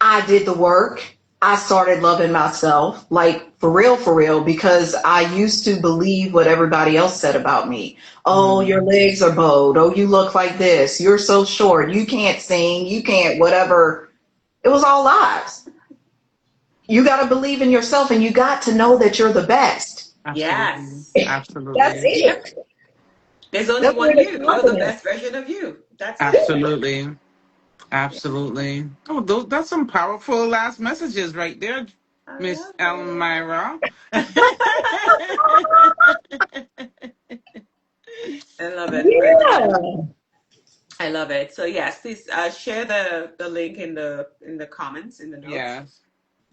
Speaker 1: I did the work. I started loving myself, like for real, because I used to believe what everybody else said about me. Oh, your legs are bowed. Oh, you look like this. You're so short. You can't sing. You can't whatever. It was all lies. You got to believe in yourself and you got to know that you're the best.
Speaker 2: Absolutely.
Speaker 3: Yes.
Speaker 2: Absolutely.
Speaker 1: That's it.
Speaker 3: There's only one you. You're the best version of you. That's
Speaker 2: absolutely.
Speaker 3: It.
Speaker 2: Absolutely. Oh, that's some powerful last messages right there, Miss Elmira.
Speaker 3: I love it.
Speaker 1: Yeah.
Speaker 3: I love it. So yes, please share the link in the comments in the notes.
Speaker 2: Yes.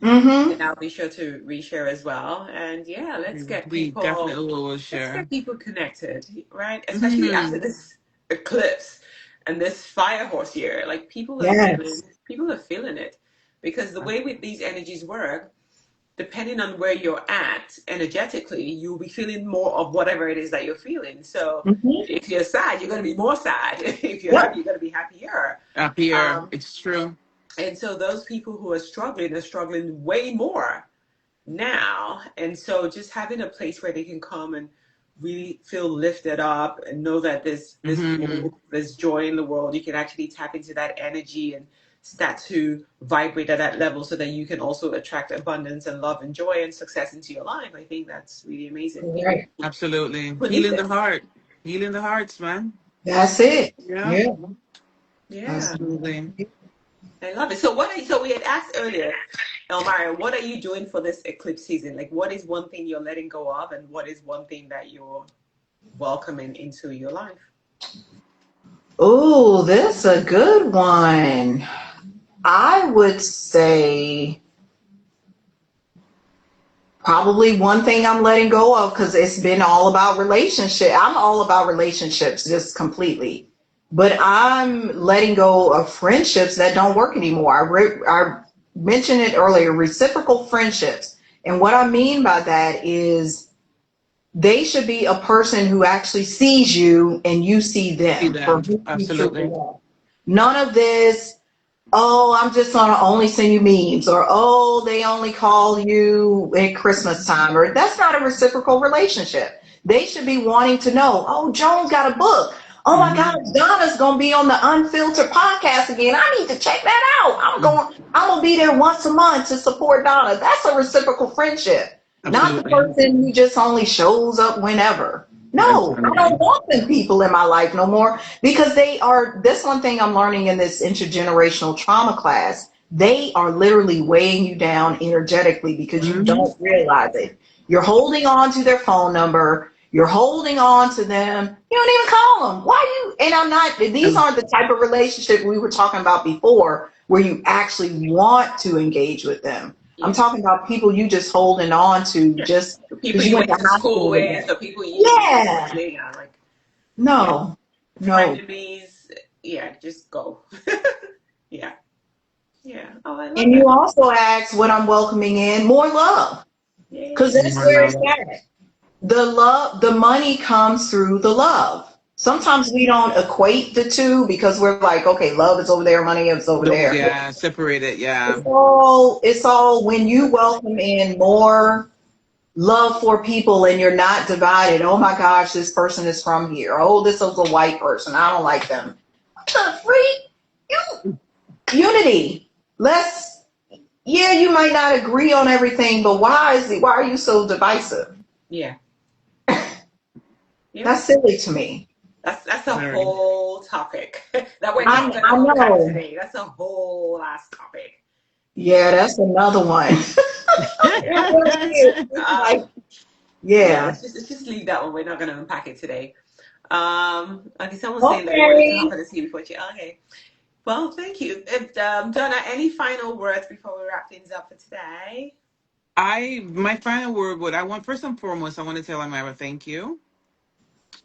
Speaker 3: And I'll be sure to reshare as well. And yeah, let's get people.
Speaker 2: We definitely will share.
Speaker 3: Let's get people connected, right? Especially after this eclipse and this fire horse year. Like people are feeling it because the way these energies work, depending on where you're at energetically, you'll be feeling more of whatever it is that you're feeling. So if you're sad, you're going to be more sad. If you're happy, you're going to be happier.
Speaker 2: Happier. It's true.
Speaker 3: And so those people who are struggling way more now. And so just having a place where they can come and really feel lifted up and know that there's joy in the world. You can actually tap into that energy and start to vibrate at that level so that you can also attract abundance and love and joy and success into your life. I think that's really amazing.
Speaker 1: Right.
Speaker 2: Absolutely. Healing the heart. Healing the hearts, man.
Speaker 1: That's it.
Speaker 2: Yeah.
Speaker 3: Yeah.
Speaker 2: Absolutely.
Speaker 3: I love it. So we had asked earlier, Elmira, what are you doing for this eclipse season? Like, what is one thing you're letting go of, and what is one thing that you're welcoming into your life?
Speaker 1: Oh, that's a good one. I would say probably one thing I'm letting go of, because it's been all about relationship. I'm all about relationships just completely. But I'm letting go of friendships that don't work anymore. I mentioned it earlier, reciprocal friendships. And what I mean by that is they should be a person who actually sees you and you see
Speaker 2: See
Speaker 1: them for
Speaker 2: them.
Speaker 1: who you truly
Speaker 2: Absolutely.
Speaker 1: are. None of this, oh, I'm just gonna only send you memes, or oh, they only call you at Christmas time, or that's not a reciprocal relationship. They should be wanting to know, oh, Joan's got a book. Oh my
Speaker 2: Hmm.
Speaker 1: God, Donna's gonna be on the Unfiltered podcast again. I need to check that out. I'm gonna be there once a month to support Donna. That's a reciprocal friendship. Not the
Speaker 2: Absolutely.
Speaker 1: person who just only shows up whenever. No, I
Speaker 2: Absolutely.
Speaker 1: don't want them people in my life no more, because they are, this one thing I'm learning in this intergenerational trauma class, they are literally weighing you down energetically because you
Speaker 2: Hmm.
Speaker 1: don't realize it. You're holding on to their phone number. You're holding on to them. You don't even call them. Why you? And I'm not, these aren't the type of relationship we were talking about before where you actually want to engage with them. I'm
Speaker 3: Yeah.
Speaker 1: talking about people you just holding on to
Speaker 3: Yeah.
Speaker 1: just
Speaker 3: People
Speaker 1: because you
Speaker 3: you
Speaker 1: went
Speaker 3: went
Speaker 1: to
Speaker 3: to
Speaker 1: high
Speaker 3: school
Speaker 1: school with
Speaker 3: with,
Speaker 1: them.
Speaker 3: or people you
Speaker 1: Yeah.
Speaker 3: yeah, like, yeah,
Speaker 1: No. No.
Speaker 3: frenemies. Yeah, just go. Yeah. Yeah. Oh, I love
Speaker 1: And you
Speaker 3: that.
Speaker 1: also asked what I'm welcoming in, more love. Because
Speaker 3: Yay.
Speaker 1: that's
Speaker 2: More
Speaker 1: where it's
Speaker 2: love.
Speaker 1: at. The love, the money comes through the love. Sometimes we don't equate the two because we're like, okay, love is over there, money is over
Speaker 2: Those,
Speaker 1: there.
Speaker 2: yeah, separate it. Yeah.
Speaker 1: It's all when you welcome in more love for people and you're not divided. Oh my gosh, this person is from here. Oh, this is a white person. I don't like them. What the freak? You unity. Let's, yeah, you might not agree on everything, but why are you so divisive?
Speaker 3: Yeah. Yep.
Speaker 1: That's silly to me.
Speaker 3: That's a
Speaker 2: Very.
Speaker 3: whole topic that we're not
Speaker 1: I
Speaker 3: gonna
Speaker 1: I
Speaker 3: unpack
Speaker 1: know.
Speaker 3: today. That's a whole last topic.
Speaker 1: Yeah, that's another one. It really is. It's like,
Speaker 3: Yeah,
Speaker 1: yeah.
Speaker 3: let's just leave that one. We're not gonna unpack it today. Okay, someone's saying that they wanted to hop
Speaker 1: Okay.
Speaker 3: on the tea before you. Okay. Well, thank you. Donna, any final words before we wrap things up for today?
Speaker 2: My final word would, I want, first and foremost, I want to tell Amira thank you,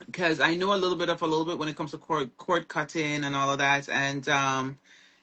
Speaker 2: because I know a little bit when it comes to cord cutting and all of that. And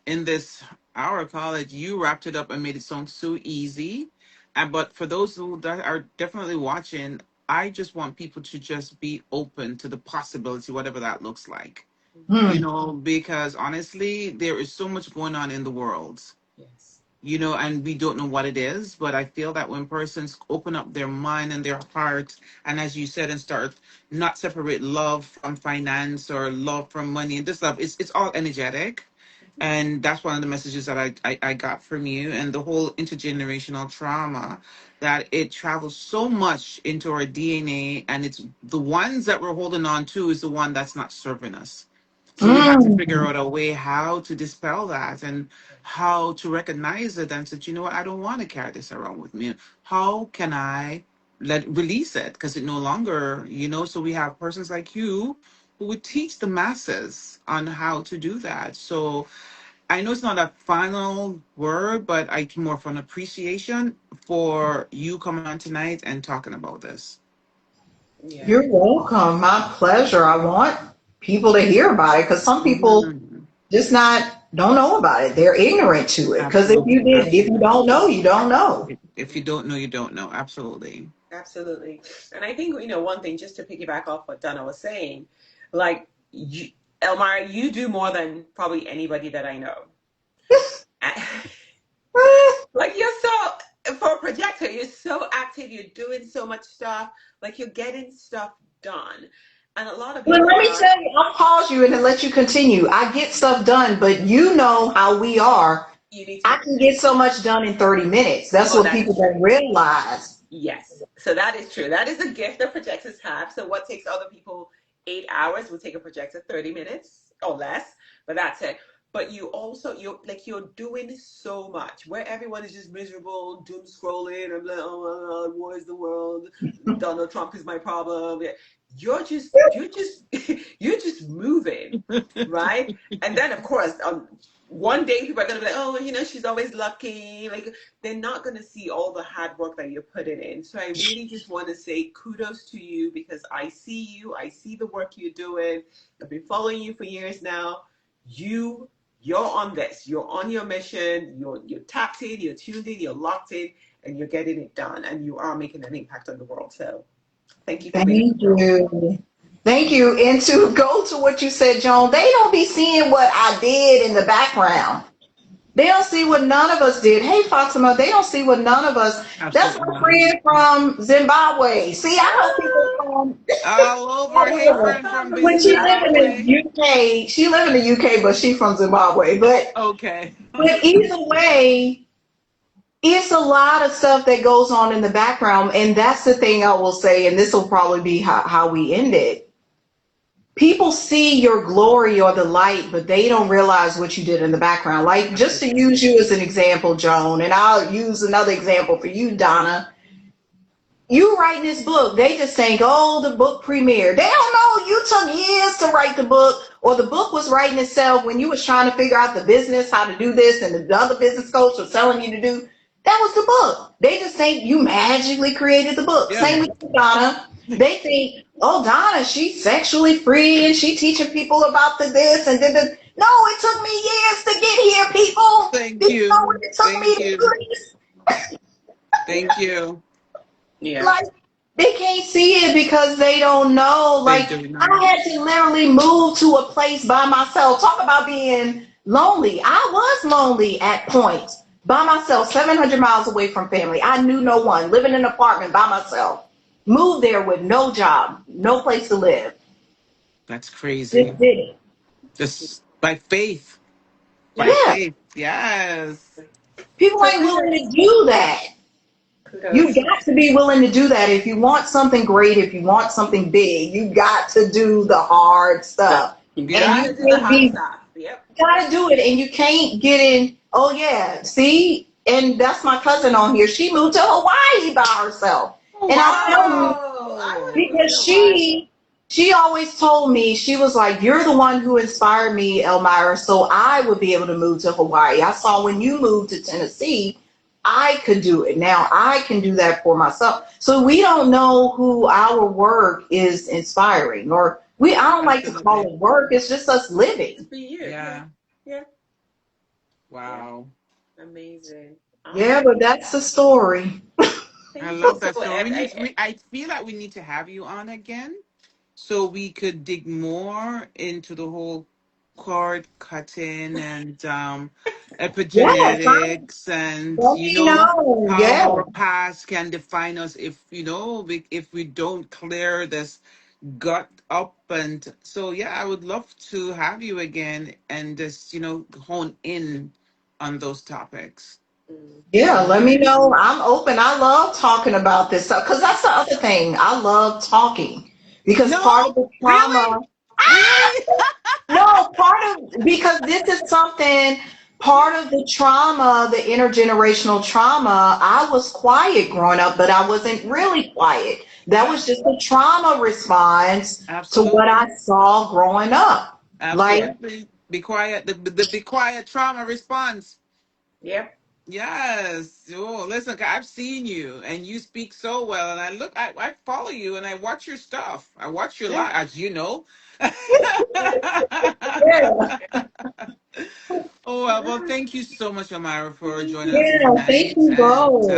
Speaker 2: in this hour of college, you wrapped it up and made it sound so easy. And but for those who that are definitely watching, I just want people to just be open to the possibility, whatever that looks like.
Speaker 3: Mhm.
Speaker 2: You
Speaker 1: Hmm.
Speaker 2: know, because honestly, there is so much going on in the world,
Speaker 3: Yes.
Speaker 2: you know, and we don't know what it is. But I feel that when persons open up their mind and their heart, and as you said, and start not separate love from finance or love from money, and this love, it's all energetic. And that's one of the messages that I got from you, and the whole intergenerational trauma, that it travels so much into our DNA, and it's the ones that we're holding on to is the one that's not serving us. So we have to figure
Speaker 1: Mm.
Speaker 2: out a way how to dispel that, and how to recognize it and say, you know what, I don't want to carry this around with me. How can I release it? Because it no longer, you know, so we have persons like you who would teach the masses on how to do that. So I know it's not a final word, but I can more for an appreciation for you coming on tonight and talking about this.
Speaker 3: Yeah.
Speaker 1: You're welcome. My pleasure. I want people to hear about it because some people
Speaker 2: Mhm.
Speaker 1: just not don't know about it. They're ignorant to it. Because
Speaker 2: Absolutely.
Speaker 1: if you
Speaker 2: Absolutely.
Speaker 1: don't know, you don't know.
Speaker 2: If you don't know, you don't know. Absolutely.
Speaker 3: Absolutely. And I think, one thing, just to piggyback off what Donna was saying, like, Elmira, you do more than probably anybody that I know. Like, you're so, for a projector, you're so active, you're doing so much stuff, like, you're getting stuff done. And a lot of
Speaker 1: Well,
Speaker 3: people
Speaker 1: let me
Speaker 3: are,
Speaker 1: tell you, I'll pause you and then let you continue. I get stuff done, but you know how we are.
Speaker 3: you need to,
Speaker 1: I can get so much done in 30 minutes. That's
Speaker 3: oh,
Speaker 1: what
Speaker 3: that
Speaker 1: people
Speaker 3: is true.
Speaker 1: don't realize.
Speaker 3: Yes. So that is true. That is a gift that projectors have. So what takes other people 8 hours will take a projector 30 minutes or less, but that's it. but you're doing so much where everyone is just miserable, doom scrolling. I'm like, oh my God, war is the world. Donald Trump is my problem. You're just you're just moving, right? And then of course, one day people are gonna be like, oh, she's always lucky. Like they're not gonna see all the hard work that you're putting in. So I really just want to say kudos to you because I see you. I see the work you're doing. I've been following you for years now. You're on this. You're on your mission. You're tapped in. You're tuned in. You're locked in, and you're getting it done. And you are making an impact on the world. So thank you for being
Speaker 1: Thank
Speaker 3: here.
Speaker 1: you. Thank you. And to go to what you said, Joan, they don't be seeing what I did in the background. They don't see what none of us did. Hey, Fatima, they don't see what none of us. That's
Speaker 2: Absolutely
Speaker 1: my
Speaker 2: not.
Speaker 1: friend from Zimbabwe. See, I know people
Speaker 3: Ah,
Speaker 1: from
Speaker 2: All over.
Speaker 1: all
Speaker 2: Hey,
Speaker 1: over.
Speaker 2: friend from
Speaker 1: When she live in
Speaker 2: Zimbabwe.
Speaker 1: the UK, she live in the UK, but she from Zimbabwe.
Speaker 2: Okay.
Speaker 1: But either way, it's a lot of stuff that goes on in the background, and that's the thing I will say, and this will probably be how we end it. People see your glory or the light, but they don't realize what you did in the background. Like, just to
Speaker 2: Absolutely.
Speaker 1: use you as an example, Joan, and I'll use another example for you, Donna. You writing this book, they just think, oh, the book premiere. They don't know you took years to write the book, or the book was writing itself when you was trying to figure out the business, how to do this, and the other business coach was telling you to do. That was the book. They just think you magically created the book.
Speaker 2: Yeah.
Speaker 1: Same with you, Donna. They think, oh, Donna, she's sexually free and she teaching people about the this and the. No, it took me years to get here, people.
Speaker 2: Thank
Speaker 1: Did you know what
Speaker 2: you.
Speaker 1: it took me
Speaker 2: Thank
Speaker 1: to
Speaker 2: you.
Speaker 1: do this?
Speaker 2: Thank you.
Speaker 3: yeah.
Speaker 1: Like, they can't see it because they don't know.
Speaker 2: They
Speaker 1: Like,
Speaker 2: do not.
Speaker 1: I had to literally move to a place by myself. Talk about being lonely. I was lonely at points by myself, 700 miles away from family. I knew no one, living in an apartment by myself. Moved there with no job, no place to live.
Speaker 2: That's crazy.
Speaker 1: Just did it.
Speaker 2: Just by faith. By
Speaker 3: Yeah.
Speaker 1: Yeah.
Speaker 2: faith. Yes.
Speaker 1: People
Speaker 3: So
Speaker 1: ain't willing
Speaker 3: kudos.
Speaker 1: to do that. You
Speaker 3: Kudos.
Speaker 1: got to be willing to do that. If you want something great, if you want something big, you got to do the hard stuff.
Speaker 3: You
Speaker 1: And
Speaker 2: Yeah.
Speaker 1: you
Speaker 3: gotta do the
Speaker 1: can't
Speaker 3: hard
Speaker 1: be
Speaker 3: stuff. Yep.
Speaker 1: gotta do it, and you can't get in. Oh yeah, see, and that's my cousin on here. She moved to Hawaii by herself,
Speaker 2: Oh,
Speaker 1: and I'll tell you
Speaker 3: Oh, I want
Speaker 2: wow.
Speaker 3: to move
Speaker 1: because
Speaker 3: to Hawaii.
Speaker 1: she always told me, she was like, "You're the one who inspired me, Elmira, so I would be able to move to Hawaii. I saw when you moved to Tennessee, I could do it. Now I can do that for myself." So we don't know who our work is inspiring, or I don't like to call
Speaker 2: Absolutely.
Speaker 1: it work. It's just us living.
Speaker 3: Just be you. Yeah.
Speaker 2: Yeah.
Speaker 3: Yeah. Yeah.
Speaker 2: Wow.
Speaker 3: Amazing.
Speaker 1: Yeah,
Speaker 3: Awesome.
Speaker 1: but that's the story.
Speaker 2: I
Speaker 3: Thank you.
Speaker 2: love
Speaker 3: So
Speaker 2: that story. I feel like we need to have you on again so we could dig more into the whole cord cutting and
Speaker 1: Yes,
Speaker 2: epigenetics and
Speaker 1: let me know.
Speaker 2: how
Speaker 1: Yeah.
Speaker 2: our past can define us if if we don't clear this gut up. And so yeah, I would love to have you again and just hone in on those topics.
Speaker 3: mm,
Speaker 1: Yeah, let me
Speaker 3: amazing.
Speaker 1: know. I'm open. I love talking about this stuff because that's the other thing. I love talking because
Speaker 2: No,
Speaker 1: part of the
Speaker 2: really,
Speaker 1: trauma,
Speaker 2: really.
Speaker 1: no, because this is something, part of the trauma, the intergenerational trauma, I was quiet growing up, but I wasn't really quiet. That was just a trauma response to what
Speaker 2: Absolutely.
Speaker 1: I saw growing up. Like,
Speaker 3: Yeah.
Speaker 2: Absolutely. Be quiet. The be quiet trauma response.
Speaker 3: Yep.
Speaker 2: Yes. Oh, listen, I've seen you and you speak so well. And I follow you and I watch your stuff. I watch your
Speaker 3: Yeah.
Speaker 2: live, as you know.
Speaker 1: yeah,
Speaker 2: Oh, well, thank you so much, Amara, for joining us
Speaker 1: yeah, thank
Speaker 2: tonight.
Speaker 1: you
Speaker 2: And
Speaker 1: both.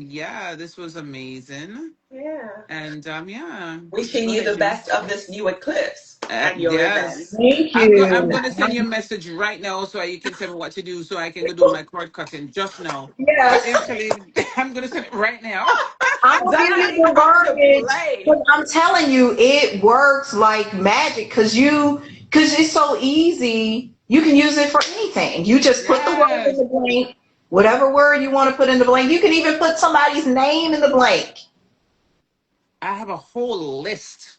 Speaker 2: yeah, this was amazing.
Speaker 3: Yeah.
Speaker 2: And yeah,
Speaker 3: Wishing
Speaker 2: go
Speaker 3: you
Speaker 2: ahead,
Speaker 3: the
Speaker 2: Jim.
Speaker 3: best of this new eclipse and your
Speaker 2: Yes.
Speaker 3: event.
Speaker 1: Thank
Speaker 2: I'm
Speaker 1: you.
Speaker 2: gonna send you a message right now so you can tell me what to do so I can go do my cord cutting just now.
Speaker 1: Yes.
Speaker 2: Actually, I'm gonna send it right now.
Speaker 1: I'm gonna give
Speaker 3: Donna
Speaker 1: you
Speaker 3: ain't
Speaker 1: the
Speaker 3: about to
Speaker 1: verbiage,
Speaker 3: play.
Speaker 1: but I'm telling you, it works like magic because it's so easy. You can use it for anything. You just put the word in
Speaker 2: Yes.
Speaker 1: the blank, whatever word you want to put in the blank. You can even put somebody's name in the blank.
Speaker 2: I have a whole list.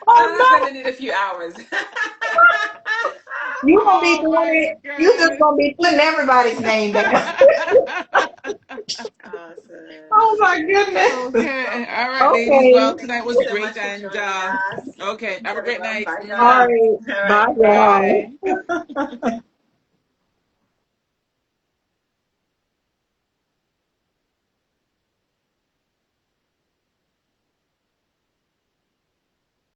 Speaker 1: Oh
Speaker 3: Donna's
Speaker 1: no!
Speaker 3: gonna need a few hours.
Speaker 1: You gonna be
Speaker 2: Oh
Speaker 1: doing
Speaker 2: my
Speaker 1: it. You just
Speaker 2: goodness.
Speaker 1: gonna be putting everybody's name down.
Speaker 3: Awesome.
Speaker 1: Oh my goodness.
Speaker 2: Okay. All right, ladies.
Speaker 1: Okay.
Speaker 2: Well,
Speaker 3: Thank
Speaker 2: tonight
Speaker 3: you
Speaker 2: was
Speaker 3: so
Speaker 2: great.
Speaker 3: much for
Speaker 2: And
Speaker 3: joining us.
Speaker 2: okay.
Speaker 3: Thanks,
Speaker 2: Have a great
Speaker 3: everyone.
Speaker 2: night.
Speaker 3: Bye
Speaker 1: All
Speaker 3: now.
Speaker 2: Mwah.
Speaker 1: right.
Speaker 3: All
Speaker 1: Bye,
Speaker 3: right. Bye.
Speaker 1: y'all.
Speaker 2: Bye.